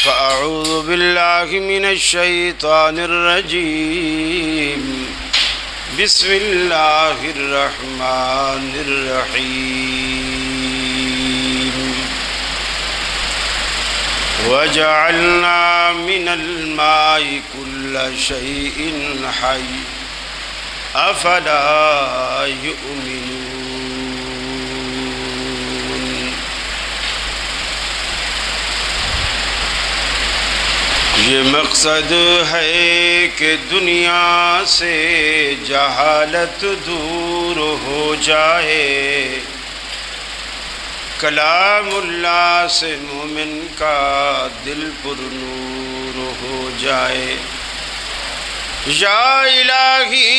فأعوذ بالله من الشيطان الرجيم بسم الله الرحمن الرحيم وجعلنا من الماء كل شيء حي أفلا يؤمنون. یہ مقصد ہے کہ دنیا سے جہالت دور ہو جائے، کلام اللہ سے مومن کا دل پر نور ہو جائے. یا الہی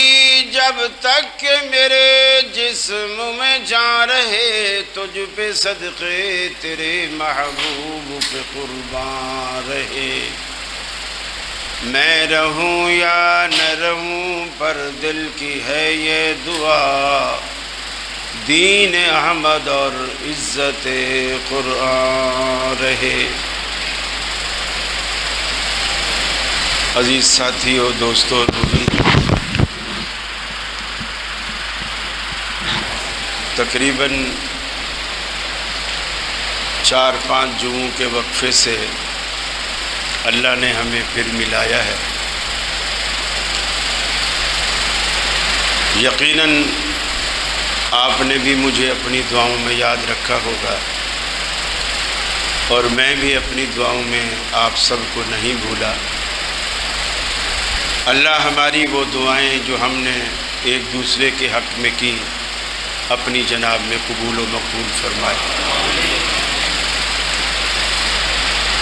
جب تک کہ میرے جسم میں جان رہے، تجھ پہ صدقے تیرے محبوب پہ قربان رہے. میں رہوں یا نہ رہوں پر دل کی ہے یہ دعا، دین احمد اور عزت قرآن رہے. عزیز ساتھیو، دوستو، تقریباً 4-5 جمعوں کے وقفے سے اللہ نے ہمیں پھر ملایا ہے. یقیناً آپ نے بھی مجھے اپنی دعاؤں میں یاد رکھا ہوگا، اور میں بھی اپنی دعاؤں میں آپ سب کو نہیں بھولا. اللہ ہماری وہ دعائیں جو ہم نے ایک دوسرے کے حق میں کی، اپنی جناب میں قبول و مقبول فرمائے.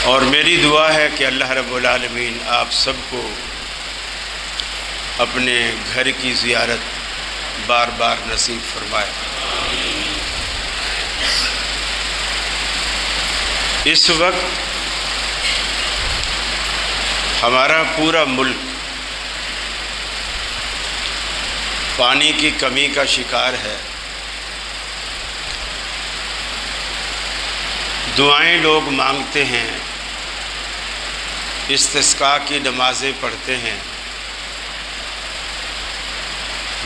اور میری دعا ہے کہ اللہ رب العالمین آپ سب کو اپنے گھر کی زیارت بار بار نصیب فرمائے. اس وقت ہمارا پورا ملک پانی کی کمی کا شکار ہے. دعائیں لوگ مانگتے ہیں، استسقاء کی نمازیں پڑھتے ہیں،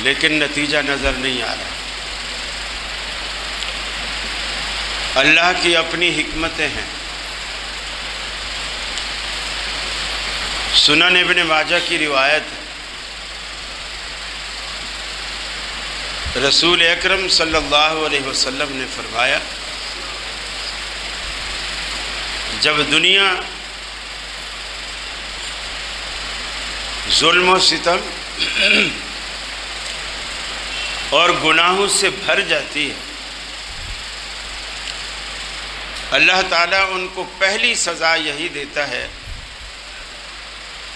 لیکن نتیجہ نظر نہیں آ رہا. اللہ کی اپنی حکمتیں ہیں. سنن ابن ماجہ کی روایت ہے، رسول اکرم صلی اللہ علیہ وسلم نے فرمایا، جب دنیا ظلم و ستم اور گناہوں سے بھر جاتی ہے، اللہ تعالیٰ ان کو پہلی سزا یہی دیتا ہے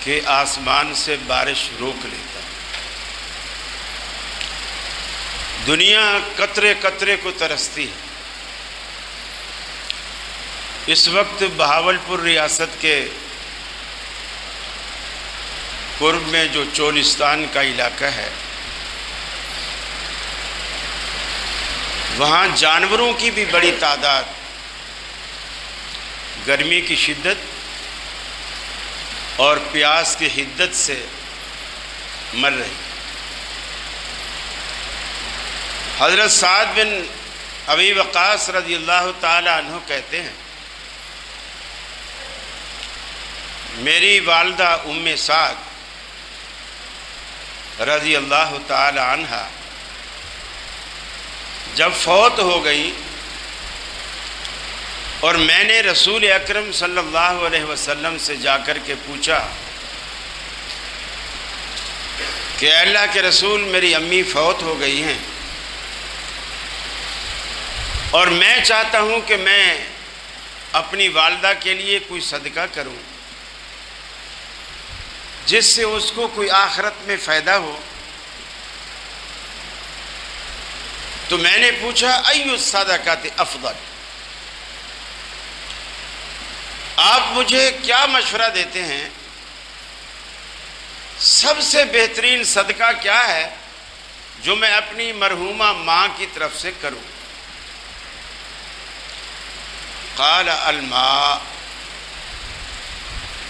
کہ آسمان سے بارش روک لیتا ہے. دنیا قطرے قطرے کو ترستی ہے. اس وقت بہاولپور ریاست کے قرب میں جو چولستان کا علاقہ ہے، وہاں جانوروں کی بھی بڑی تعداد گرمی کی شدت اور پیاس کی حدت سے مر رہی. حضرت سعد بن ابی وقاص رضی اللہ تعالی عنہ کہتے ہیں، میری والدہ ام سعد رضی اللہ تعالی عنہ جب فوت ہو گئی اور میں نے رسول اکرم صلی اللہ علیہ وسلم سے جا کر کے پوچھا کہ اے اللہ کے رسول، میری امی فوت ہو گئی ہیں اور میں چاہتا ہوں کہ میں اپنی والدہ کے لیے کوئی صدقہ کروں جس سے اس کو کوئی آخرت میں فائدہ ہو. تو میں نے پوچھا ای الصدقات افضل، آپ مجھے کیا مشورہ دیتے ہیں، سب سے بہترین صدقہ کیا ہے جو میں اپنی مرحومہ ماں کی طرف سے کروں؟ قال الماء،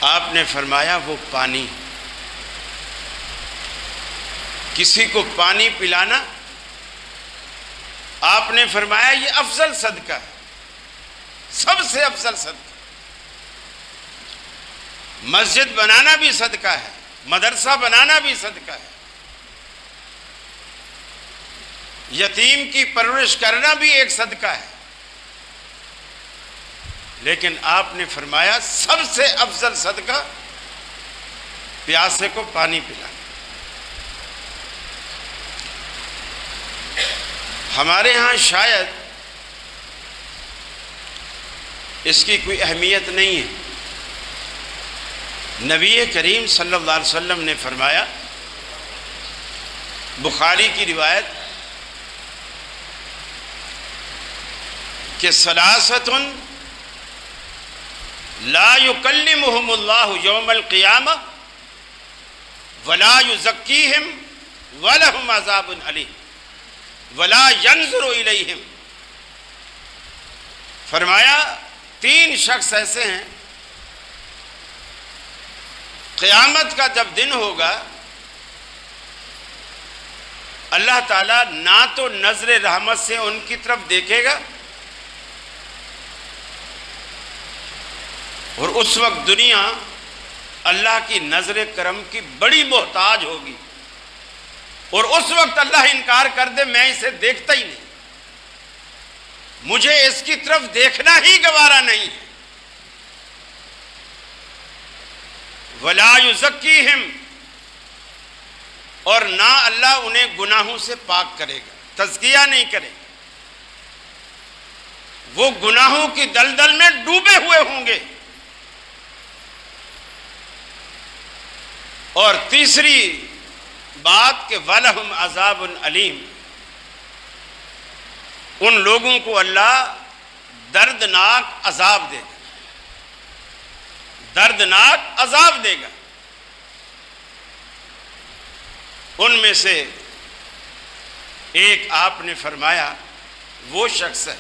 آپ نے فرمایا وہ پانی، کسی کو پانی پلانا، آپ نے فرمایا یہ افضل صدقہ ہے، سب سے افضل صدقہ۔ مسجد بنانا بھی صدقہ ہے، مدرسہ بنانا بھی صدقہ ہے، یتیم کی پرورش کرنا بھی ایک صدقہ ہے، لیکن آپ نے فرمایا سب سے افضل صدقہ پیاسے کو پانی پلانا۔ ہمارے ہاں شاید اس کی کوئی اہمیت نہیں ہے۔ نبی کریم صلی اللہ علیہ وسلم نے فرمایا، بخاری کی روایت، کہ ثلاثۃ لا یکلمہم اللہ یوم القیامہ ولا یزکیہم ولہم عذاب علیم ولا ینظر الیہم۔ فرمایا 3 شخص ایسے ہیں، قیامت کا جب دن ہوگا اللہ تعالیٰ نہ تو نظر رحمت سے ان کی طرف دیکھے گا، اور اس وقت دنیا اللہ کی نظر کرم کی بڑی محتاج ہوگی، اور اس وقت اللہ انکار کر دے میں اسے دیکھتا ہی نہیں، مجھے اس کی طرف دیکھنا ہی گوارا نہیں ہے۔ ولا یزکیہم، اور نہ اللہ انہیں گناہوں سے پاک کرے گا، تزکیہ نہیں کرے گا، وہ گناہوں کی دلدل میں ڈوبے ہوئے ہوں گے۔ اور تیسری بات کہ وَلَهُمْ عَذَابٌ عَلِيمٌ، ان لوگوں کو اللہ دردناک عذاب دے گا، دردناک عذاب دے گا۔ ان میں سے ایک آپ نے فرمایا وہ شخص ہے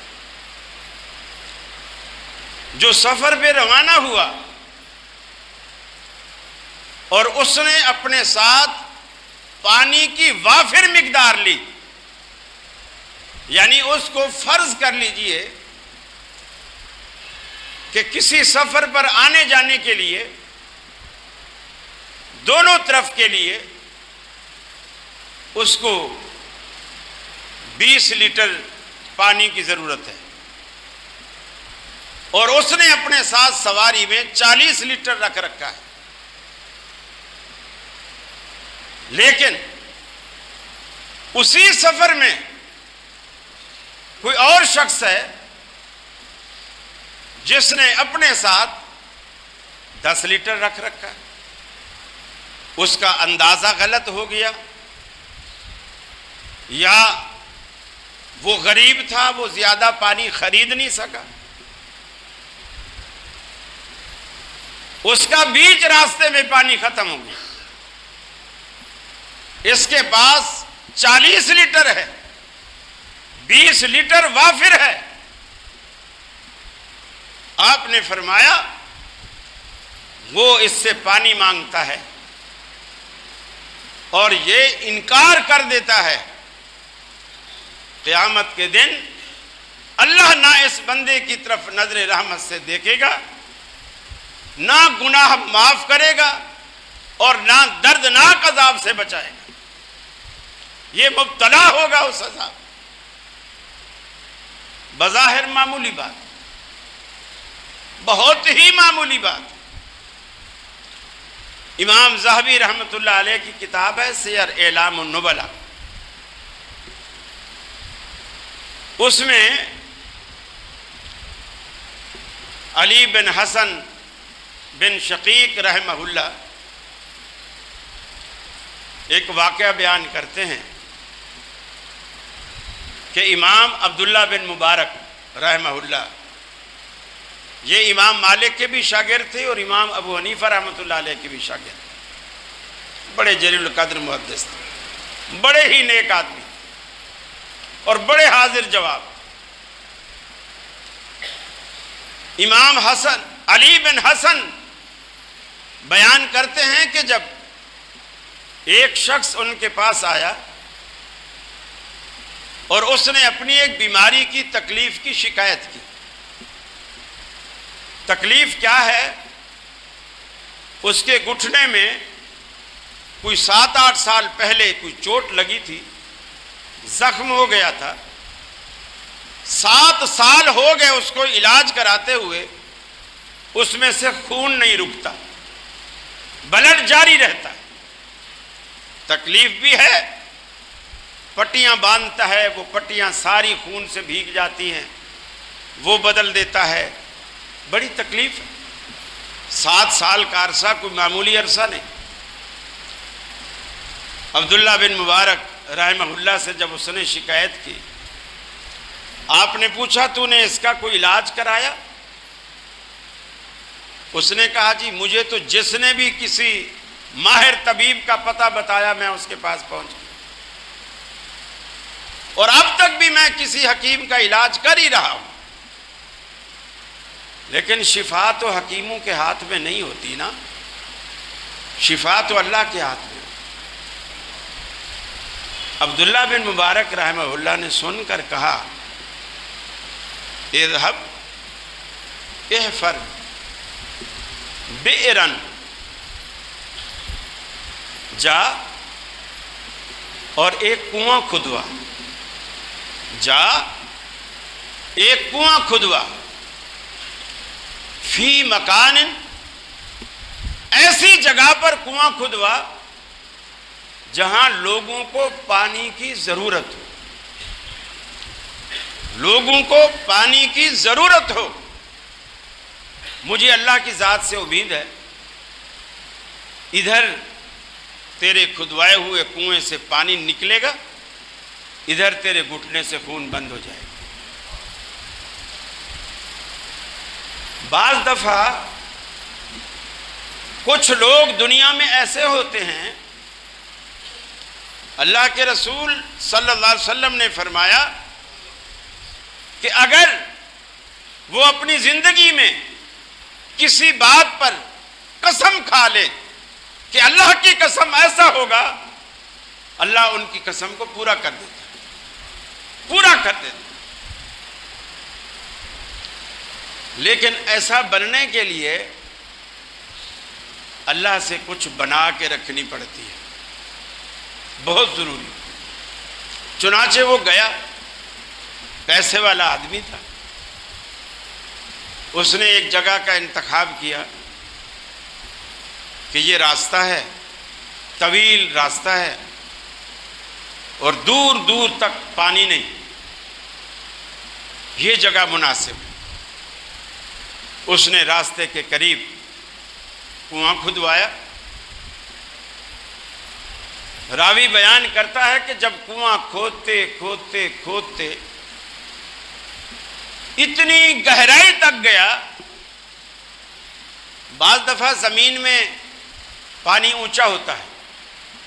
جو سفر پہ روانہ ہوا اور اس نے اپنے ساتھ پانی کی وافر مقدار لی، یعنی اس کو فرض کر لیجئے کہ کسی سفر پر آنے جانے کے لیے دونوں طرف کے لیے اس کو 20 لیٹر پانی کی ضرورت ہے، اور اس نے اپنے ساتھ سواری میں 40 لیٹر رکھ رکھا ہے، لیکن اسی سفر میں کوئی اور شخص ہے جس نے اپنے ساتھ 10 لیٹر رکھ رکھا ہے، اس کا اندازہ غلط ہو گیا، یا وہ غریب تھا، وہ زیادہ پانی خرید نہیں سکا، اس کا بیچ راستے میں پانی ختم ہو گیا، اس کے پاس 40 لیٹر ہے، 20 لیٹر وافر ہے۔ آپ نے فرمایا وہ اس سے پانی مانگتا ہے اور یہ انکار کر دیتا ہے، قیامت کے دن اللہ نہ اس بندے کی طرف نظر رحمت سے دیکھے گا، نہ گناہ معاف کرے گا، اور نہ دردناک عذاب سے بچائے گا، یہ مبتلا ہوگا اس عذاب۔ بظاہر معمولی بات، بہت ہی معمولی بات۔ امام ذہبی رحمۃ اللہ علیہ کی کتاب ہے سیر اعلام النبلاء، اس میں علی بن حسن بن شقیق رحمہ اللہ ایک واقعہ بیان کرتے ہیں کہ امام عبداللہ بن مبارک رحمہ اللہ، یہ امام مالک کے بھی شاگرد تھے اور امام ابو حنیفہ رحمۃ اللہ علیہ کے بھی شاگرد تھے، بڑے جلیل القدر محدث تھے، بڑے ہی نیک آدمی اور بڑے حاضر جواب۔ امام حسن علی بن حسن بیان کرتے ہیں کہ جب ایک شخص ان کے پاس آیا اور اس نے اپنی ایک بیماری کی تکلیف کی شکایت کی. تکلیف کیا ہے؟ اس کے گھٹنے میں کوئی 7-8 سال پہلے کوئی چوٹ لگی تھی، زخم ہو گیا تھا. 7 سال ہو گئے اس کو علاج کراتے ہوئے، اس میں سے خون نہیں رکتا، بلڈ جاری رہتا ہے. تکلیف بھی ہے، پٹیاں باندھتا ہے، وہ پٹیاں ساری خون سے بھیگ جاتی ہیں، وہ بدل دیتا ہے. بڑی تکلیف ہے. 7 سال کا عرصہ کوئی معمولی عرصہ نہیں. عبداللہ بن مبارک رحمہ اللہ سے جب اس نے شکایت کی، آپ نے پوچھا تو نے اس کا کوئی علاج کرایا؟ اس نے کہا جی مجھے تو جس نے بھی کسی ماہر طبیب کا پتہ بتایا میں اس کے پاس پہنچ گیا، اور اب تک بھی میں کسی حکیم کا علاج کر ہی رہا ہوں. لیکن شفا تو حکیموں کے ہاتھ میں نہیں ہوتی نا، شفا تو اللہ کے ہاتھ میں. عبداللہ بن مبارک رحمہ اللہ نے سن کر کہا اذهب احفر بئرا، جا اور ایک کنواں کھدوا، جا ایک کنواں کھدوا، فی مکان، ایسی جگہ پر کنواں کھدوا جہاں لوگوں کو پانی کی ضرورت ہو، لوگوں کو پانی کی ضرورت ہو. مجھے اللہ کی ذات سے امید ہے ادھر تیرے کھدوائے ہوئے کنویں سے پانی نکلے گا، ادھر تیرے گھٹنے سے خون بند ہو جائے گا. بعض دفعہ کچھ لوگ دنیا میں ایسے ہوتے ہیں، اللہ کے رسول صلی اللہ علیہ وسلم نے فرمایا کہ اگر وہ اپنی زندگی میں کسی بات پر قسم کھا لے کہ اللہ کی قسم ایسا ہوگا، اللہ ان کی قسم کو پورا کر دیتا ہے، پورا کر دیتا ہے. لیکن ایسا بننے کے لیے اللہ سے کچھ بنا کے رکھنی پڑتی ہے، بہت ضروری. چنانچہ وہ گیا، پیسے والا آدمی تھا، اس نے ایک جگہ کا انتخاب کیا کہ یہ راستہ ہے، طویل راستہ ہے اور دور دور تک پانی نہیں، یہ جگہ مناسب ہے. اس نے راستے کے قریب کنواں کھدوایا. راوی بیان کرتا ہے کہ جب کنواں کھودتے کھودتے کھودتے اتنی گہرائی تک گیا، بعض دفعہ زمین میں پانی اونچا ہوتا ہے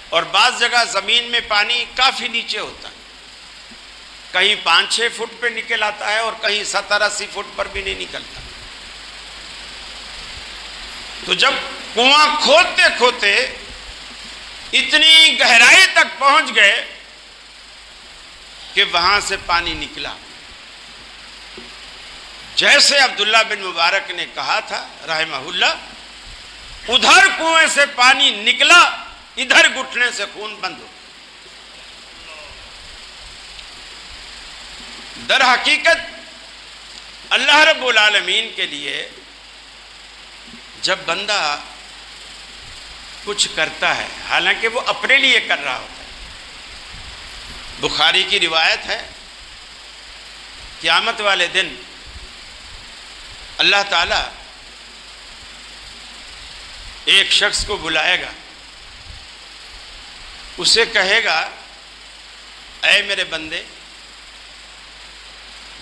اور بعض جگہ زمین میں پانی کافی نیچے ہوتا ہے، کہیں 5-6 فٹ پہ نکل آتا ہے اور کہیں 70-80 فٹ پر بھی نہیں نکلتا. تو جب کنواں کھودتے کھودتے اتنی گہرائی تک پہنچ گئے کہ وہاں سے پانی نکلا. جیسے عبداللہ بن مبارک نے کہا تھا رحمہ اللہ، ادھر کنویں سے پانی نکلا، ادھر گھٹنے سے خون بند ہو. در حقیقت اللہ رب العالمین کے لیے جب بندہ کچھ کرتا ہے، حالانکہ وہ اپنے لیے کر رہا ہوتا ہے. بخاری کی روایت ہے، قیامت والے دن اللہ تعالیٰ ایک شخص کو بلائے گا، اسے کہے گا اے میرے بندے،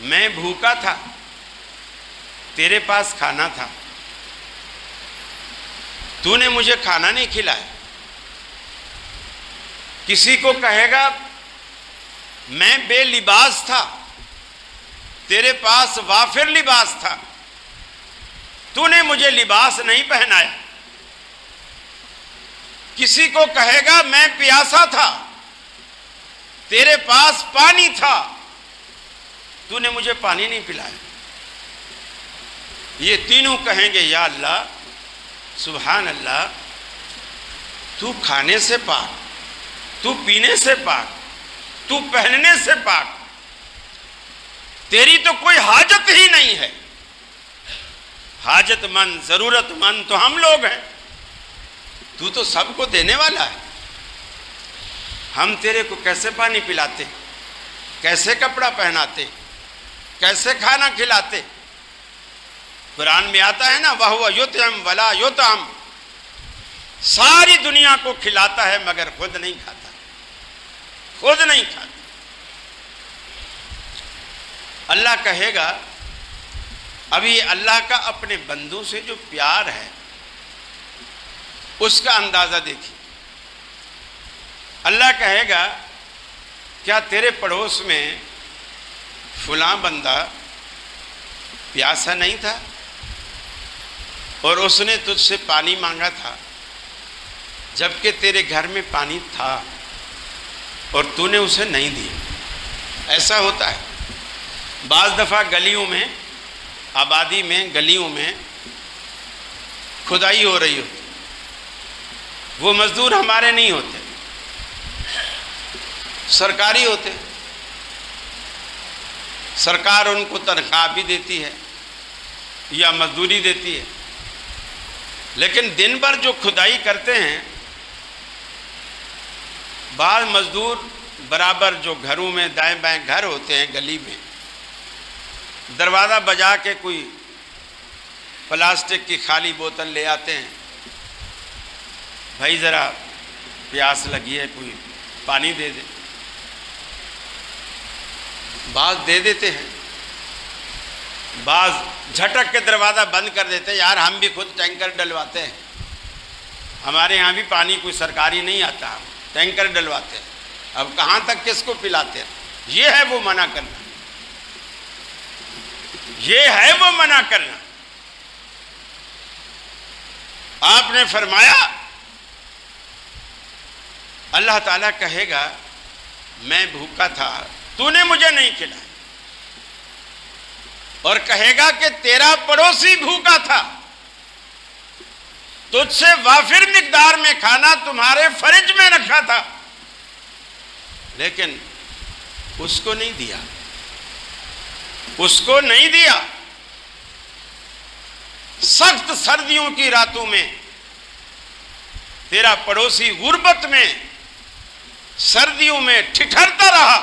میں بھوکا تھا، تیرے پاس کھانا تھا، تو نے مجھے کھانا نہیں کھلایا. کسی کو کہے گا میں بے لباس تھا، تیرے پاس وافر لباس تھا، تو نے مجھے لباس نہیں پہنایا. کسی کو کہے گا میں پیاسا تھا، تیرے پاس پانی تھا، تو نے مجھے پانی نہیں پلایا. یہ تینوں کہیں گے یا اللہ سبحان اللہ، تو کھانے سے پاک، تو پینے سے پاک، تو پہننے سے پاک، تیری تو کوئی حاجت ہی نہیں ہے. حاجت مند ضرورت مند تو ہم لوگ ہیں، تو سب کو دینے والا ہے. ہم تیرے کو کیسے پانی پلاتے، کیسے کپڑا پہناتے، کیسے کھانا کھلاتے؟ قرآن میں آتا ہے نا وَهُوَ يُطْعِمُ وَلَا يُطْعَمُ، ساری دنیا کو کھلاتا ہے مگر خود نہیں کھاتا، خود نہیں کھاتا. اللہ کہے گا، ابھی اللہ کا اپنے بندوں سے جو پیار ہے اس کا اندازہ دیکھیے. اللہ کہے گا کیا تیرے پڑوس میں فلاں بندہ پیاسا نہیں تھا اور اس نے تجھ سے پانی مانگا تھا جبکہ تیرے گھر میں پانی تھا اور تو نے اسے نہیں دیا؟ ایسا ہوتا ہے. بعض دفعہ گلیوں میں، آبادی میں، گلیوں میں کھدائی ہو رہی ہوتی، وہ مزدور ہمارے نہیں ہوتے، سرکاری ہوتے. سرکار ان کو تنخواہ بھی دیتی ہے یا مزدوری دیتی ہے، لیکن دن بھر جو کھدائی کرتے ہیں، بعض مزدور برابر جو گھروں میں دائیں بائیں گھر ہوتے ہیں گلی میں، دروازہ بجا کے کوئی پلاسٹک کی خالی بوتل لے آتے ہیں، بھائی ذرا پیاس لگی ہے کوئی پانی دے دے. بعض دے دیتے ہیں، بعض جھٹک کے دروازہ بند کر دیتے ہیں، یار ہم بھی خود ٹینکر ڈلواتے ہیں، ہمارے ہاں بھی پانی کوئی سرکاری نہیں آتا، ہم ٹینکر ڈلواتے ہیں، اب کہاں تک کس کو پلاتے ہیں؟ یہ ہے وہ منع کرنا، یہ ہے وہ منع کرنا. آپ نے فرمایا اللہ تعالیٰ کہے گا میں بھوکا تھا، تو نے مجھے نہیں کھلایا، اور کہے گا کہ تیرا پڑوسی بھوکا تھا، تجھ سے وافر مقدار میں کھانا تمہارے فرج میں رکھا تھا لیکن اس کو نہیں دیا، اس کو نہیں دیا. سخت سردیوں کی راتوں میں تیرا پڑوسی غربت میں سردیوں میں ٹھٹھرتا رہا،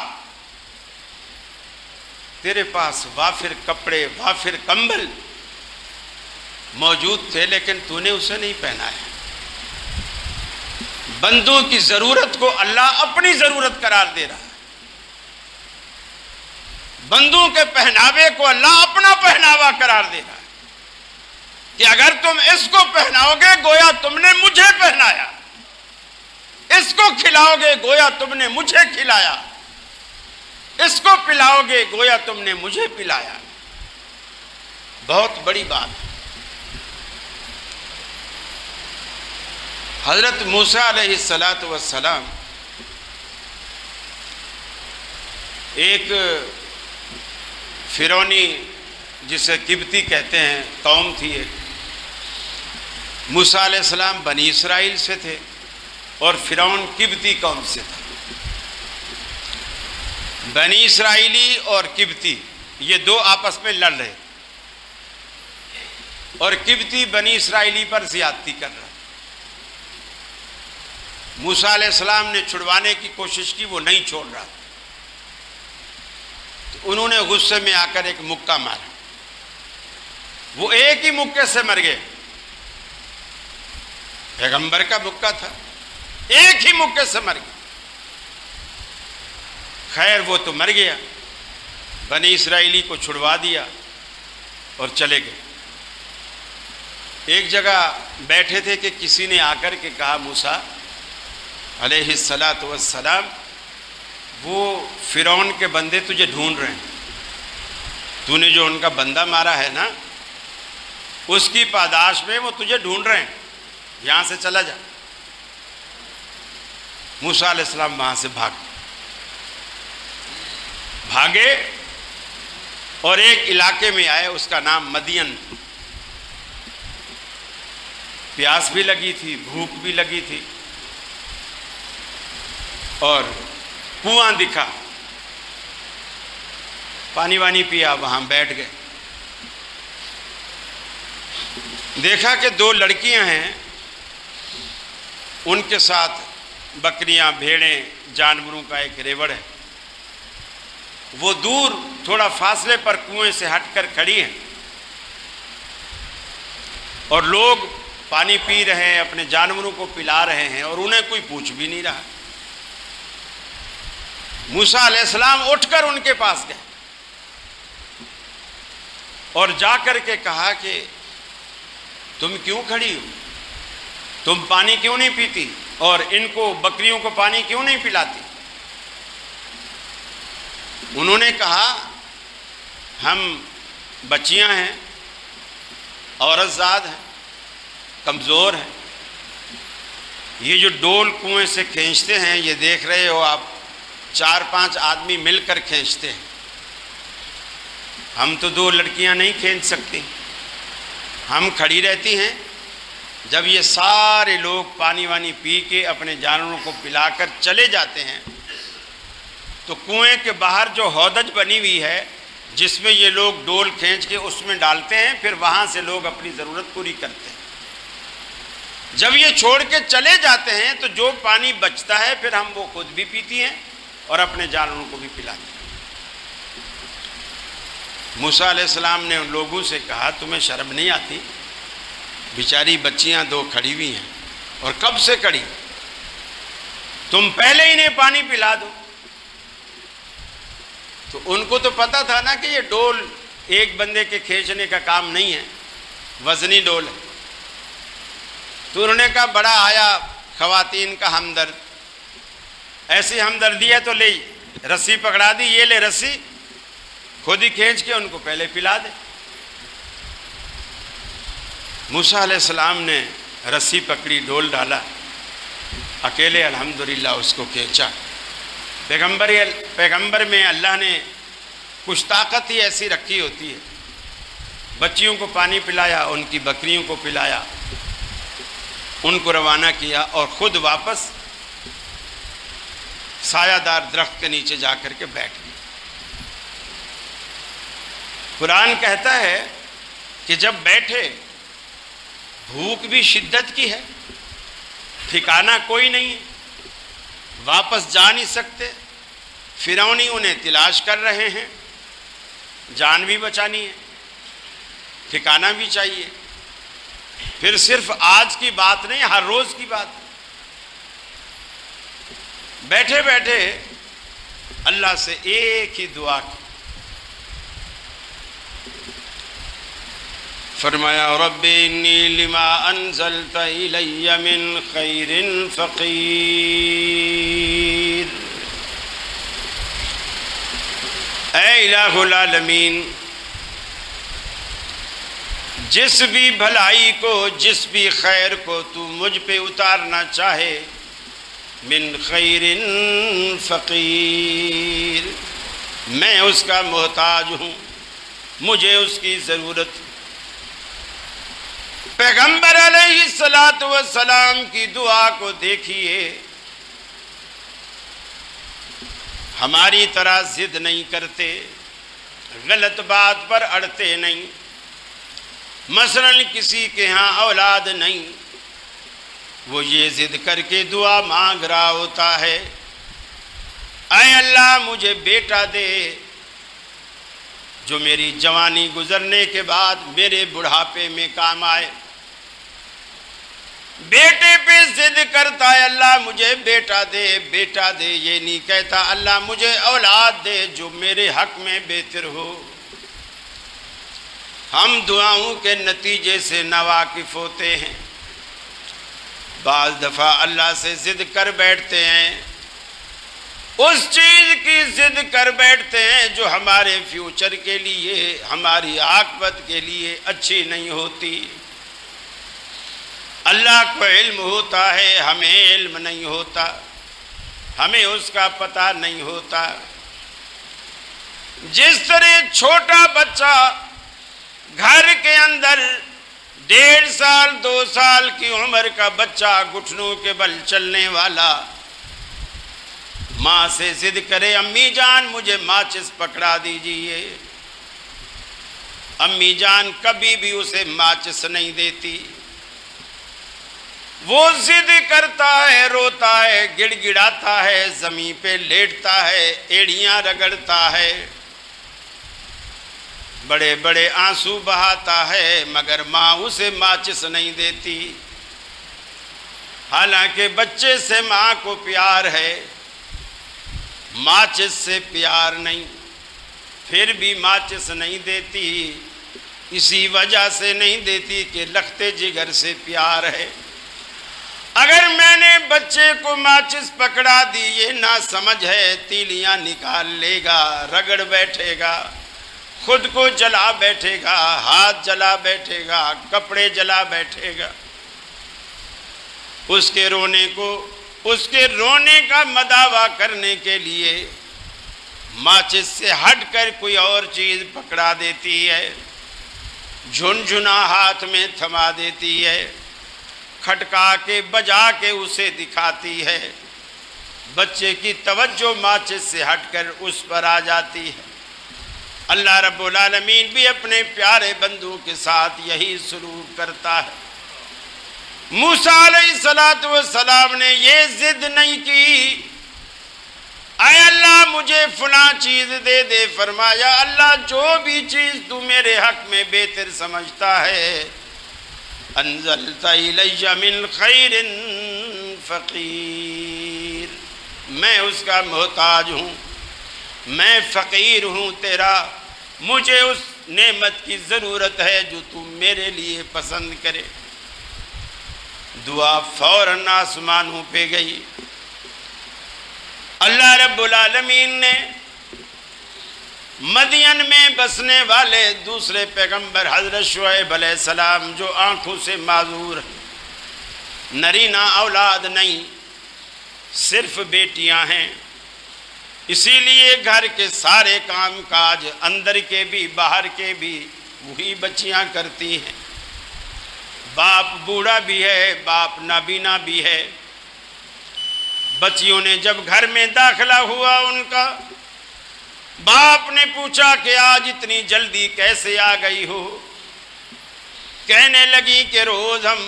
تیرے پاس وافر کپڑے وافر کمبل موجود تھے لیکن تو نے اسے نہیں پہنایا. بندوں کی ضرورت کو اللہ اپنی ضرورت قرار دے رہا ہے، بندوں کے پہناوے کو اللہ اپنا پہناوا قرار دے رہا ہے کہ اگر تم اس کو پہناؤ گے گویا تم نے مجھے پہنایا، اس کو کھلاؤ گے گویا تم نے مجھے کھلایا، اس کو پلاؤ گے گویا تم نے مجھے پلایا. بہت بڑی بات ہے. حضرت موسیٰ علیہ السلام ایک فرعونی جسے قبطی کہتے ہیں قوم تھی ایک. موسیٰ علیہ السلام بنی اسرائیل سے تھے اور فرعون قبطی قوم سے تھا. بنی اسرائیلی اور قبطی یہ دو آپس میں لڑ رہے اور قبطی بنی اسرائیلی پر زیادتی کر رہا. موسیٰ علیہ السلام نے چھڑوانے کی کوشش کی، وہ نہیں چھوڑ رہا. تو انہوں نے غصے میں آ کر ایک مکہ مارا، وہ ایک ہی مکے سے مر گئے. پیغمبر کا مکہ تھا، ایک ہی مکے سے مر گئے. خیر وہ تو مر گیا، بنی اسرائیلی کو چھڑوا دیا اور چلے گئے. ایک جگہ بیٹھے تھے کہ کسی نے آ کر کے کہا موسیٰ علیہ السلام وہ فرعون کے بندے تجھے ڈھونڈ رہے ہیں، تو نے جو ان کا بندہ مارا ہے نا اس کی پاداش میں وہ تجھے ڈھونڈ رہے ہیں، یہاں سے چلا جا. موسیٰ علیہ السلام وہاں سے بھاگے اور ایک علاقے میں آئے، اس کا نام مدین۔ پیاس بھی لگی تھی، بھوک بھی لگی تھی، اور کنواں دکھا، پانی وانی پیا، وہاں بیٹھ گئے۔ دیکھا کہ دو لڑکیاں ہیں، ان کے ساتھ بکریاں، بھیڑیں، جانوروں کا ایک ریوڑ ہے۔ وہ دور تھوڑا فاصلے پر کنویں سے ہٹ کر کھڑی ہیں، اور لوگ پانی پی رہے ہیں، اپنے جانوروں کو پلا رہے ہیں، اور انہیں کوئی پوچھ بھی نہیں رہا۔ موسیٰ علیہ السلام اٹھ کر ان کے پاس گئے اور جا کر کے کہا کہ تم کیوں کھڑی ہو؟ تم پانی کیوں نہیں پیتی اور ان کو، بکریوں کو پانی کیوں نہیں پلاتی؟ انہوں نے کہا ہم بچیاں ہیں، عورت زاد ہیں، کمزور ہیں، یہ جو ڈول کنویں سے کھینچتے ہیں، یہ دیکھ رہے ہو آپ، 4-5 آدمی مل کر کھینچتے ہیں، ہم تو 2 لڑکیاں نہیں کھینچ سکتی، ہم کھڑی رہتی ہیں، جب یہ سارے لوگ پانی وانی پی کے اپنے جانوروں کو پلا کر چلے جاتے ہیں تو کنویں کے باہر جو ہودج بنی ہوئی ہے جس میں یہ لوگ ڈول کھینچ کے اس میں ڈالتے ہیں، پھر وہاں سے لوگ اپنی ضرورت پوری کرتے ہیں۔ جب یہ چھوڑ کے چلے جاتے ہیں تو جو پانی بچتا ہے پھر ہم وہ خود بھی پیتی ہیں اور اپنے جانوروں کو بھی پلاتے ہیں۔ موسیٰ علیہ السلام نے ان لوگوں سے کہا تمہیں شرم نہیں آتی؟ بیچاری بچیاں 2 کھڑی ہوئی ہیں، اور کب سے کھڑی، تم پہلے انہیں پانی پلا دو۔ تو ان کو تو پتا تھا نا کہ یہ ڈول ایک بندے کے کھینچنے کا کام نہیں ہے، وزنی ڈول ہے۔ تو انہوں نے کہا بڑا آیا خواتین کا ہمدرد، ایسی ہمدردی ہے تو لے، رسی پکڑا دی، یہ لے رسی، خود ہی کھینچ کے ان کو پہلے پلا دے۔ موسیٰ علیہ السلام نے رسی پکڑی، ڈول ڈالا، اکیلے الحمدللہ اس کو کھینچا۔ پیغمبر میں اللہ نے کچھ طاقت ہی ایسی رکھی ہوتی ہے، بچیوں کو پانی پلایا، ان کی بکریوں کو پلایا، ان کو روانہ کیا، اور خود واپس سایہ دار درخت کے نیچے جا کر کے بیٹھ گئے۔ قرآن کہتا ہے کہ جب بیٹھے، بھوک بھی شدت کی ہے، ٹھکانہ کوئی نہیں ہے، واپس جا نہیں سکتے، فرعونی انہیں تلاش کر رہے ہیں، جان بھی بچانی ہے، ٹھکانہ بھی چاہیے۔ پھر صرف آج کی بات نہیں، ہر روز کی بات۔ بیٹھے بیٹھے اللہ سے ایک ہی دعا کی، فرمایا رب انی لما انزلت الی من خیر فقیر۔ اے الہ العالمین، جس بھی بھلائی کو، جس بھی خیر کو تو مجھ پہ اتارنا چاہے، من خیر فقیر، میں اس کا محتاج ہوں، مجھے اس کی ضرورت۔ پیغمبر علیہ السلام کی دعا کو دیکھیے، ہماری طرح ضد نہیں کرتے، غلط بات پر اڑتے نہیں۔ مثلا کسی کے ہاں اولاد نہیں، وہ یہ ضد کر کے دعا مانگ رہا ہوتا ہے، اے اللہ مجھے بیٹا دے جو میری جوانی گزرنے کے بعد میرے بڑھاپے میں کام آئے۔ بیٹے پہ ضد کرتا ہے، اللہ مجھے بیٹا دے، بیٹا دے، یہ نہیں کہتا اللہ مجھے اولاد دے جو میرے حق میں بہتر ہو۔ ہم دعاؤں کے نتیجے سے ناواقف ہوتے ہیں، بعض دفعہ اللہ سے ضد کر بیٹھتے ہیں، اس چیز کی ضد کر بیٹھتے ہیں جو ہمارے فیوچر کے لیے، ہماری عاقبت کے لیے اچھی نہیں ہوتی۔ اللہ کو علم ہوتا ہے، ہمیں علم نہیں ہوتا۔ ہمیں اس کا پتہ نہیں ہوتا۔ جس طرح چھوٹا بچہ گھر کے اندر 1.5 سال 2 سال کی عمر کا بچہ گھٹنوں کے بل چلنے والا ماں سے ضد کرے امی جان مجھے ماچس پکڑا دیجئے، امی جان کبھی بھی اسے ماچس نہیں دیتی، وہ ضد کرتا ہے، روتا ہے، گڑ گڑاتا ہے، زمین پہ لیٹتا ہے، ایڑیاں رگڑتا ہے، بڑے بڑے آنسو بہاتا ہے، مگر ماں اسے ماچس نہیں دیتی۔ حالانکہ بچے سے ماں کو پیار ہے، ماچس سے پیار نہیں، پھر بھی ماچس نہیں دیتی۔ اسی وجہ سے نہیں دیتی کہ لخت جگر سے پیار ہے۔ اگر میں نے بچے کو ماچس پکڑا دی، یہ نہ سمجھ ہے، تیلیاں نکال لے گا، رگڑ بیٹھے گا، خود کو جلا بیٹھے گا، ہاتھ جلا بیٹھے گا، کپڑے جلا بیٹھے گا۔ اس کے رونے کا مداوع کرنے کے لیے ماچس سے ہٹ کر کوئی اور چیز پکڑا دیتی ہے، جھنجھنا ہاتھ میں تھما دیتی ہے، کھٹکا کے بجا کے اسے دکھاتی ہے۔ بچے کی توجہ ماچس سے ہٹ کر اس پر آ جاتی ہے۔ اللہ رب العالمین بھی اپنے پیارے بندوں کے ساتھ یہی سلوک کرتا ہے۔ موسیٰ علیہ السلام نے یہ ضد نہیں کی، اے اللہ مجھے فلاں چیز دے دے، فرمایا اللہ جو بھی چیز تو میرے حق میں بہتر سمجھتا ہے، انزلت الی من خیر فقیر، میں اس کا محتاج ہوں، میں فقیر ہوں تیرا، مجھے اس نعمت کی ضرورت ہے جو تو میرے لیے پسند کرے۔ دعا فوراً آسمانوں پہ گئی۔ اللہ رب العالمین نے مدین میں بسنے والے دوسرے پیغمبر حضرت شعیب علیہ السلام جو آنکھوں سے معذور ہیں، نرینہ اولاد نہیں، صرف بیٹیاں ہیں، اسی لیے گھر کے سارے کام کاج اندر کے بھی باہر کے بھی وہی بچیاں کرتی ہیں۔ باپ بوڑھا بھی ہے، باپ نابینا بھی ہے۔ بچیوں نے جب گھر میں داخلہ ہوا ان کا، باپ نے پوچھا کہ آج اتنی جلدی کیسے آ گئی ہو؟ کہنے لگی کہ روز ہم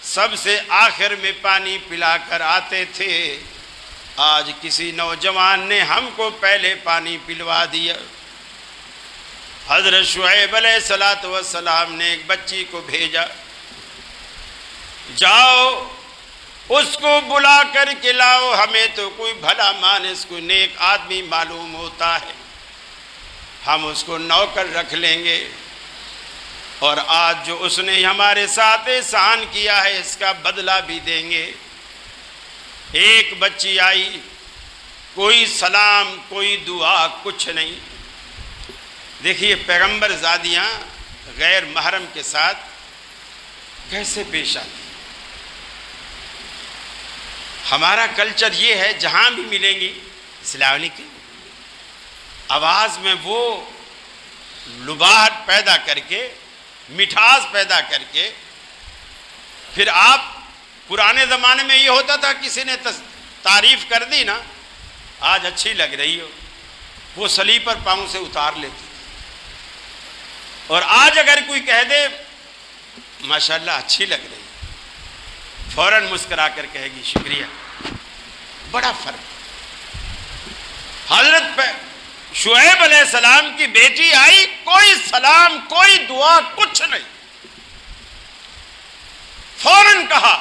سب سے آخر میں پانی پلا کر آتے تھے، آج کسی نوجوان نے ہم کو پہلے پانی پلوا دیا۔ حضرت شعیب علیہ السلام نے ایک بچی کو بھیجا، جاؤ اس کو بلا کر کے لاؤ، ہمیں تو کوئی بھلا مانس کوئی نیک آدمی معلوم ہوتا ہے، ہم اس کو نوکر رکھ لیں گے، اور آج جو اس نے ہمارے ساتھ احسان کیا ہے اس کا بدلہ بھی دیں گے۔ ایک بچی آئی، کوئی سلام کوئی دعا کچھ نہیں۔ دیکھیے پیغمبر زادیاں غیر محرم کے ساتھ کیسے پیش آتی۔ ہمارا کلچر یہ ہے جہاں بھی ملیں گی السلام علیکم، آواز میں وہ لباہٹ پیدا کر کے، مٹھاس پیدا کر کے، پھر آپ پرانے زمانے میں یہ ہوتا تھا کسی نے تعریف کر دی نا، آج اچھی لگ رہی ہو، وہ سلیپر پاؤں سے اتار لیتی، اور آج اگر کوئی کہہ دے ماشاءاللہ اچھی لگ رہی، فوراً مسکرا کر کہے گی شکریہ۔ بڑا فرق۔ حضرت شعیب علیہ السلام کی بیٹی آئی، کوئی سلام کوئی دعا کچھ نہیں، فوراً کہا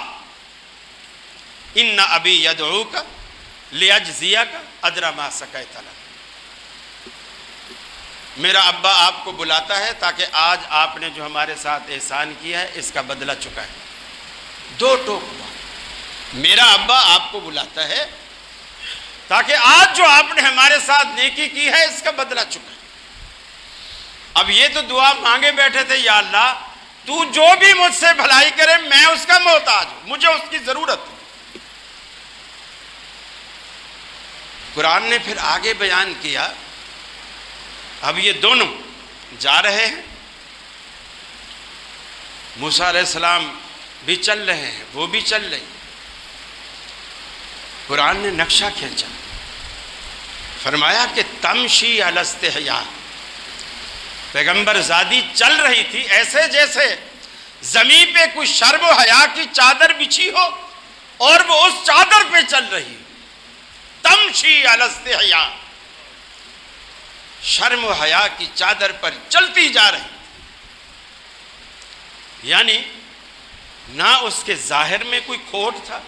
ان ابی یدعوک لیجزیک اجر ما سقیت لنا، میرا ابا آپ کو بلاتا ہے تاکہ آج آپ نے جو ہمارے ساتھ احسان کیا ہے اس کا بدلہ چکائے۔ دو ٹوک ہوا، میرا ابا آپ کو بلاتا ہے تاکہ آج جو آپ نے ہمارے ساتھ نیکی کی ہے اس کا بدلہ چکائے۔ اب یہ تو دعا مانگے بیٹھے تھے، یا اللہ تو جو بھی مجھ سے بھلائی کرے میں اس کا محتاج ہوں، مجھے اس کی ضرورت ہے۔ قرآن نے پھر آگے بیان کیا، اب یہ دونوں جا رہے ہیں، موسیٰ علیہ السلام بھی چل رہے ہیں، وہ بھی چل رہے ہیں۔ قرآن نے نقشہ کھینچا، فرمایا کہ تمشی علی استحیاء، پیغمبر زادی چل رہی تھی ایسے جیسے زمین پہ کوئی شرم و حیا کی چادر بچھی ہو اور وہ اس چادر پہ چل رہی ہو۔ تمشی علی استحیاء، شرم و حیا کی چادر پر چلتی جا رہی، یعنی نہ اس کے ظاہر میں کوئی کھوٹ تھا،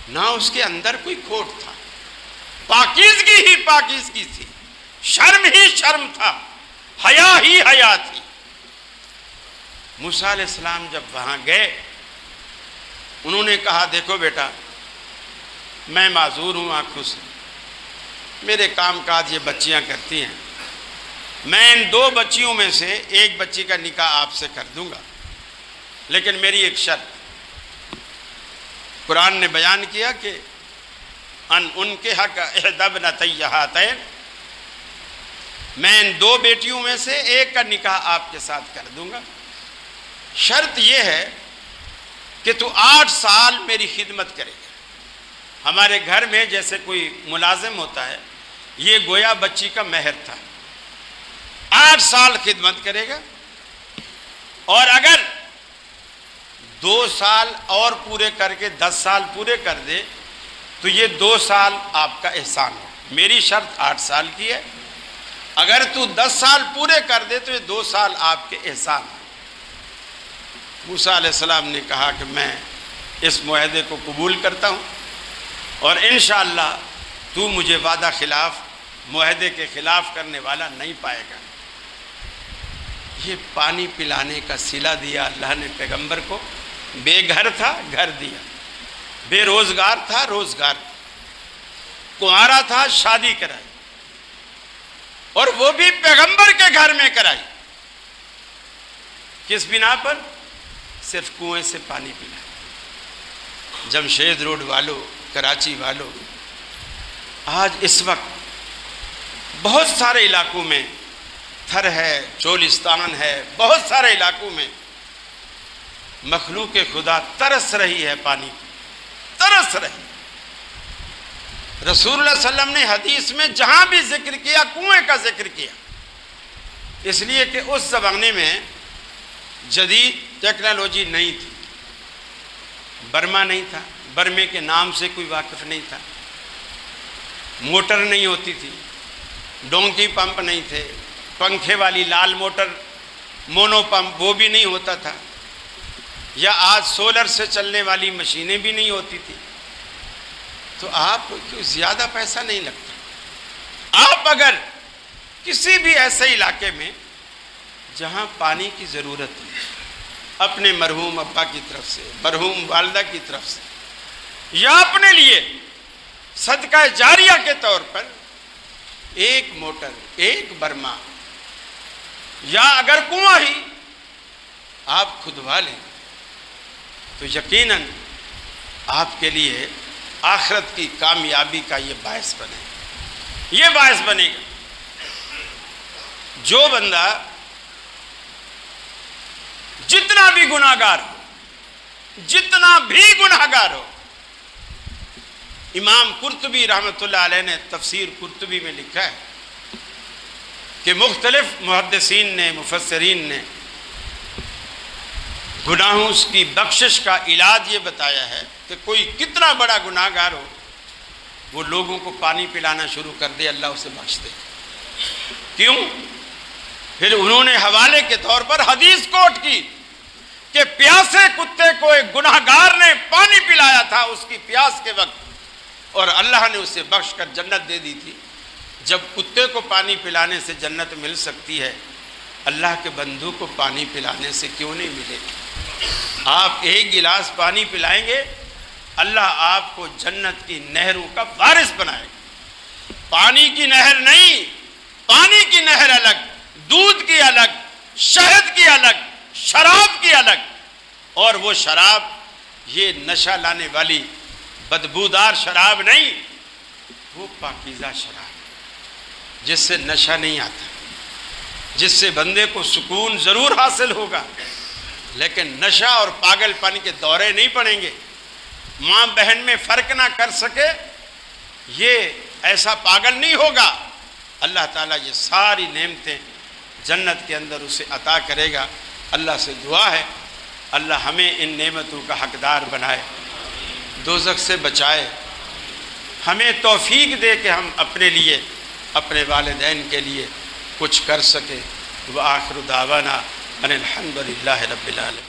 نہ اس کے اندر کوئی کھوٹ تھا، پاکیزگی ہی پاکیزگی تھی، شرم ہی شرم تھا، حیا ہی حیا تھی۔ موسیٰ علیہ السلام جب وہاں گئے، انہوں نے کہا دیکھو بیٹا، میں معذور ہوں آنکھوں سے، میرے کام کاج یہ بچیاں کرتی ہیں، میں ان 2 بچیوں میں سے ایک بچی کا نکاح آپ سے کر دوں گا، لیکن میری ایک شرط۔ قرآن نے بیان کیا کہ ان کے حق احدی ابنتی ہاتین، میں ان 2 بیٹیوں میں سے ایک کا نکاح آپ کے ساتھ کر دوں گا، شرط یہ ہے کہ تو 8 سال میری خدمت کرے گا۔ ہمارے گھر میں جیسے کوئی ملازم ہوتا ہے، یہ گویا بچی کا مہر تھا، 8 سال خدمت کرے گا، اور اگر 2 سال اور پورے کر کے 10 سال پورے کر دے تو یہ 2 سال آپ کا احسان ہے۔ میری شرط 8 سال کی ہے، اگر تو 10 سال پورے کر دے تو یہ 2 سال آپ کے احسان ہے۔ موسیٰ علیہ السلام نے کہا کہ میں اس معاہدے کو قبول کرتا ہوں، اور انشاءاللہ تو مجھے وعدہ خلاف، معاہدے کے خلاف کرنے والا نہیں پائے گا۔ یہ پانی پلانے کا صلہ دیا اللہ نے پیغمبر کو، بے گھر تھا گھر دیا، بے روزگار تھا روزگار دیا، کنوارا تھا شادی کرائی، اور وہ بھی پیغمبر کے گھر میں کرائی۔ کس بنا پر؟ صرف کنویں سے پانی پلایا۔ جمشید روڈ والوں، کراچی والوں، آج اس وقت بہت سارے علاقوں میں تھر ہے، چولستان ہے، بہت سارے علاقوں میں مخلوق خدا ترس رہی ہے، پانی کی ترس رہی۔ رسول اللہ صلی اللہ علیہ وسلم نے حدیث میں جہاں بھی ذکر کیا کنویں کا ذکر کیا، اس لیے کہ اس زمانے میں جدید ٹیکنالوجی نہیں تھی، برما نہیں تھا، برمے کے نام سے کوئی واقف نہیں تھا، موٹر نہیں ہوتی تھی، ڈونکی پمپ نہیں تھے، پنکھے والی لال موٹر مونو پمپ وہ بھی نہیں ہوتا تھا، یا آج سولر سے چلنے والی مشینیں بھی نہیں ہوتی تھی، تو آپ کو زیادہ پیسہ نہیں لگتا۔ آپ اگر کسی بھی ایسے علاقے میں جہاں پانی کی ضرورت ہے، اپنے مرحوم ابا کی طرف سے، مرحوم والدہ کی طرف سے، یا اپنے لیے صدقہ جاریہ کے طور پر ایک موٹر، ایک برما، یا اگر کنواں ہی آپ کھدوا لیں تو یقیناً آپ کے لیے آخرت کی کامیابی کا یہ باعث بنے، یہ باعث بنے گا۔ جو بندہ جتنا بھی گناہگار ہو، جتنا بھی گناہگار ہو، امام قرطبی رحمۃ اللہ علیہ نے تفسیر قرطبی میں لکھا ہے کہ مختلف محدثین نے، مفسرین نے گناہوں کی بخشش کا علاج یہ بتایا ہے کہ کوئی کتنا بڑا گناہگار ہو، وہ لوگوں کو پانی پلانا شروع کر دے، اللہ اسے بخش دے۔ کیوں؟ پھر انہوں نے حوالے کے طور پر حدیث کوٹ کی کہ پیاسے کتے کو ایک گناہگار نے پانی پلایا تھا اس کی پیاس کے وقت، اور اللہ نے اسے بخش کر جنت دے دی تھی۔ جب کتے کو پانی پلانے سے جنت مل سکتی ہے، اللہ کے بندوں کو پانی پلانے سے کیوں نہیں ملے گی؟ آپ ایک گلاس پانی پلائیں گے، اللہ آپ کو جنت کی نہروں کا وارث بنائے گا۔ پانی کی نہر نہیں، پانی کی نہر الگ، دودھ کی الگ، شہد کی الگ، شراب کی الگ، اور وہ شراب یہ نشہ لانے والی بدبودار شراب نہیں، وہ پاکیزہ شراب جس سے نشہ نہیں آتا، جس سے بندے کو سکون ضرور حاصل ہوگا لیکن نشہ اور پاگل پن کے دورے نہیں پڑیں گے، ماں بہن میں فرق نہ کر سکے، یہ ایسا پاگل نہیں ہوگا۔ اللہ تعالیٰ یہ ساری نعمتیں جنت کے اندر اسے عطا کرے گا۔ اللہ سے دعا ہے اللہ ہمیں ان نعمتوں کا حقدار بنائے، دوزخ سے بچائے، ہمیں توفیق دے کہ ہم اپنے لیے اپنے والدین کے لیے کچھ کر سکیں۔ وآخر دعوانا ان الحمد للہ رب العالمین۔